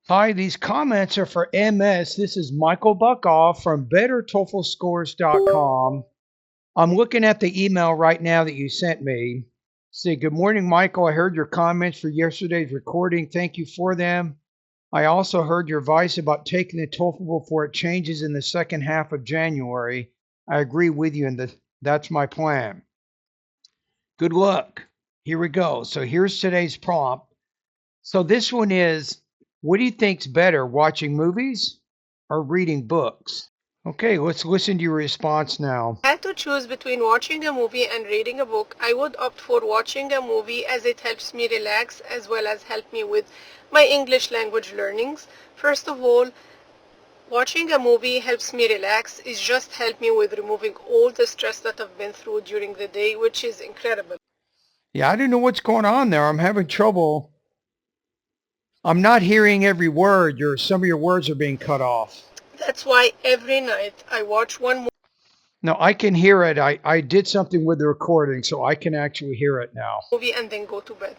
Hi, these comments are for MS. This is Michael Buckoff from BetterTOEFLScores.com. I'm looking at the email right now that you sent me. Say, good morning, Michael. I heard your comments for yesterday's recording. Thank you for them. I also heard your advice about taking the TOEFL before it changes in the second half of January. I agree with you, and that's my plan. Good luck. Here we go. So here's today's prompt. So this one is, what do you think's better, watching movies or reading books? Okay, let's listen to your response now. If I had to choose between watching a movie and reading a book, I would opt for watching a movie as it helps me relax as well as help me with my English language learnings. First of all, watching a movie helps me relax. It just helps me with removing all the stress that I've been through during the day, which is incredible. Yeah, I don't know what's going on there. I'm having trouble. I'm not hearing every word. Some of your words are being cut off. That's why every night I watch one No, I can hear it. I did something with the recording, so I can actually hear it now. movie and then go to bed.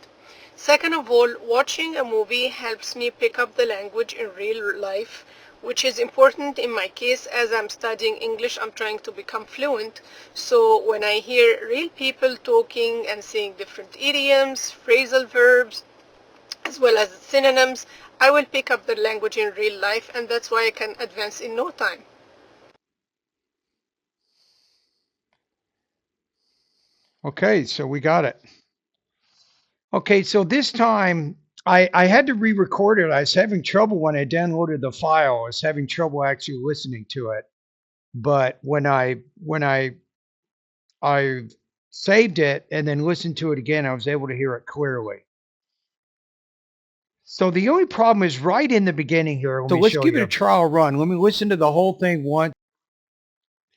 Second of all, watching a movie helps me pick up the language in real life, which is important in my case as I'm studying English. I'm trying to become fluent. So when I hear real people talking and saying different idioms, phrasal verbs, as well as synonyms, I will pick up the language in real life, and that's why I can advance in no time. Okay, so we got it. Okay, so this time I had to re-record it. I was having trouble when I downloaded the file. I was having trouble actually listening to it. But when I saved it and then listened to it again, I was able to hear it clearly. So the only problem is right in the beginning here. So let's give it a trial run. Let me listen to the whole thing once.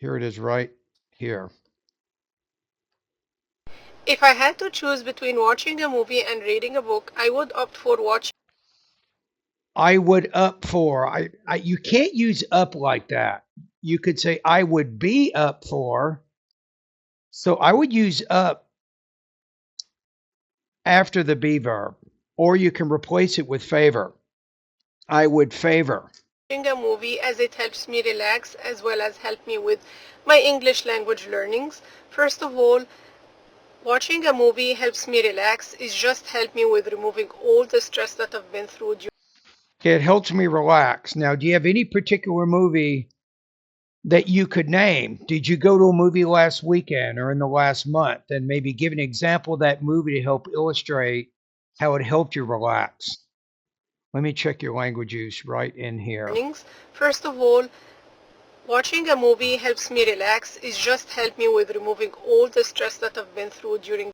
Here it is right here. If I had to choose between watching a movie and reading a book, I would opt for watching. I would up for. You can't use up like that. You could say I would be up for. So I would use up after the be verb, or you can replace it with favor. I would favor. Watching a movie as it helps me relax as well as help me with my English language learnings. First of all, watching a movie helps me relax. It just helps me with removing all the stress that I've been through. Okay, it helps me relax. Now, do you have any particular movie that you could name? Did you go to a movie last weekend or in the last month? And maybe give an example of that movie to help illustrate how it helped you relax. Let me check your language use right in here. First of all, watching a movie helps me relax. It just helps me with removing all the stress that I've been through during.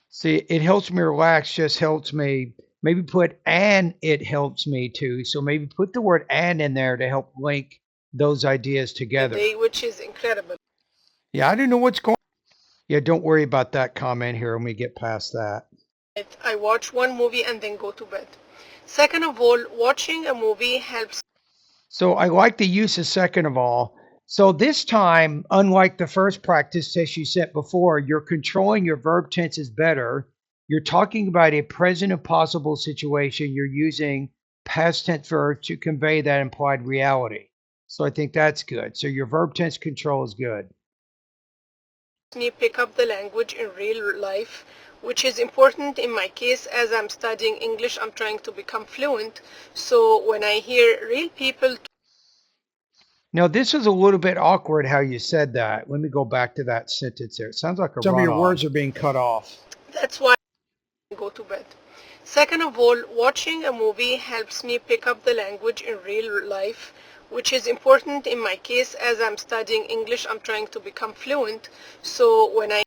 See, it helps me relax, just helps me. Maybe put and it helps me too. So maybe put the word and in there to help link those ideas together. Day, which is incredible. Yeah, I don't know what's going on. Yeah, don't worry about that comment here when we get past that. I watch one movie and then go to bed. Second of all, watching a movie helps. So I like the use of second of all. So this time, unlike the first practice test you sent before, you're controlling your verb tenses better. You're talking about a present and possible situation. You're using past tense verbs to convey that implied reality. So I think that's good. So your verb tense control is good. Me pick up the language in real life, which is important in my case as I'm studying English. I'm trying to become fluent. So when I hear real people. Now, this is a little bit awkward how you said that. Let me go back to that sentence there. It sounds like some of your words are being cut off. That's why I go to bed. Second of all, watching a movie helps me pick up the language in real life, which is important in my case as I'm studying English. I'm trying to become fluent. So when I.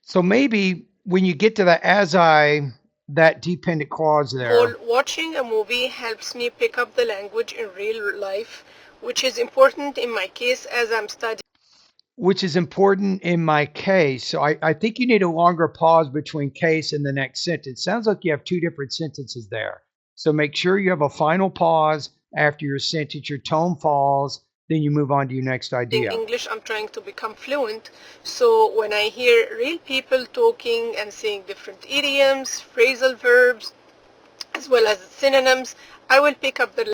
So maybe when you get to the that dependent clause there. Watching a movie helps me pick up the language in real life, which is important in my case as I'm studying. Which is important in my case. So I think you need a longer pause between case and the next sentence. Sounds like you have two different sentences there. So make sure you have a final pause after your sentence, your tone falls, then you move on to your next idea. In English, I'm trying to become fluent. So when I hear real people talking and saying different idioms, phrasal verbs, as well as synonyms. I will pick up the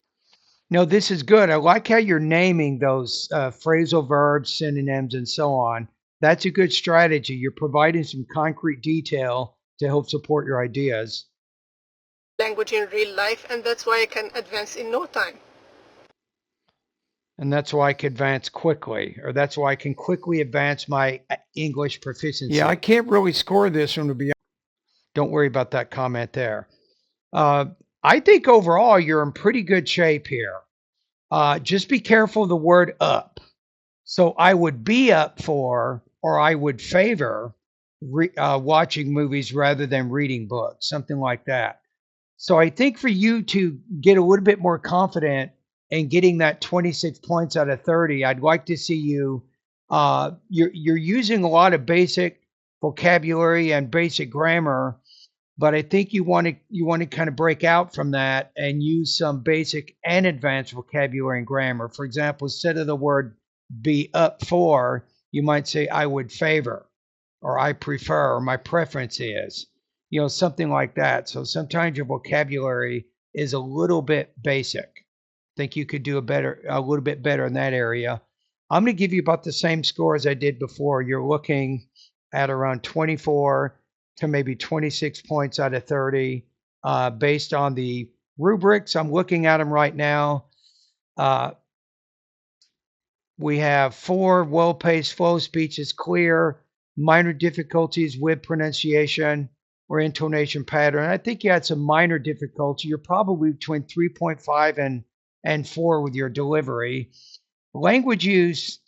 No, this is good. I like how you're naming those phrasal verbs, synonyms, and so on. That's a good strategy. You're providing some concrete detail to help support your ideas. language in real life, and that's why I can advance in no time. And that's why I can advance quickly, or that's why I can quickly advance my English proficiency. Yeah, I can't really score this one to be. Don't worry about that comment there. I think overall you're in pretty good shape here. Just be careful of the word up. So I would be up for, or I would favor watching movies rather than reading books, something like that. So I think for you to get a little bit more confident in getting that 26 points out of 30, I'd like to see you. You're using a lot of basic vocabulary and basic grammar, but I think you want to kind of break out from that and use some basic and advanced vocabulary and grammar. For example, instead of the word be up for, you might say I would favor, or I prefer, or my preference is, something like that. So sometimes your vocabulary is a little bit basic. I think you could do a little bit better in that area. I'm going to give you about the same score as I did before. You're looking at around 24 to maybe 26 points out of 30 based on the rubrics. I'm looking at them right now. We have 4 well-paced flow speech is clear, minor difficulties with pronunciation or intonation pattern. I think you had some minor difficulty. You're probably between 3.5 and 4 with your delivery. Language use,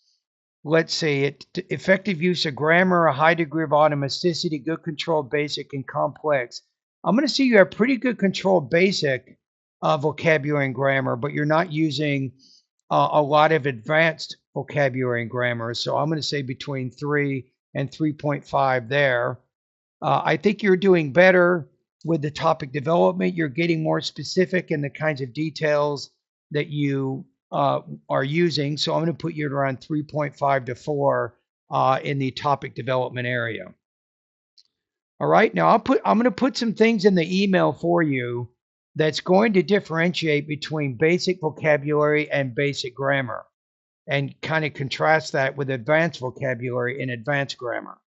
let's see, effective use of grammar, a high degree of automaticity, good control, basic, and complex. I'm going to see you have pretty good control basic vocabulary and grammar, but you're not using a lot of advanced vocabulary and grammar. So I'm going to say between 3 and 3.5 there. I think you're doing better with the topic development. You're getting more specific in the kinds of details that you are using. So I'm going to put you at around 3.5 to 4 in the topic development area. All right. Now I'm going to put some things in the email for you that's going to differentiate between basic vocabulary and basic grammar, and kind of contrast that with advanced vocabulary and advanced grammar.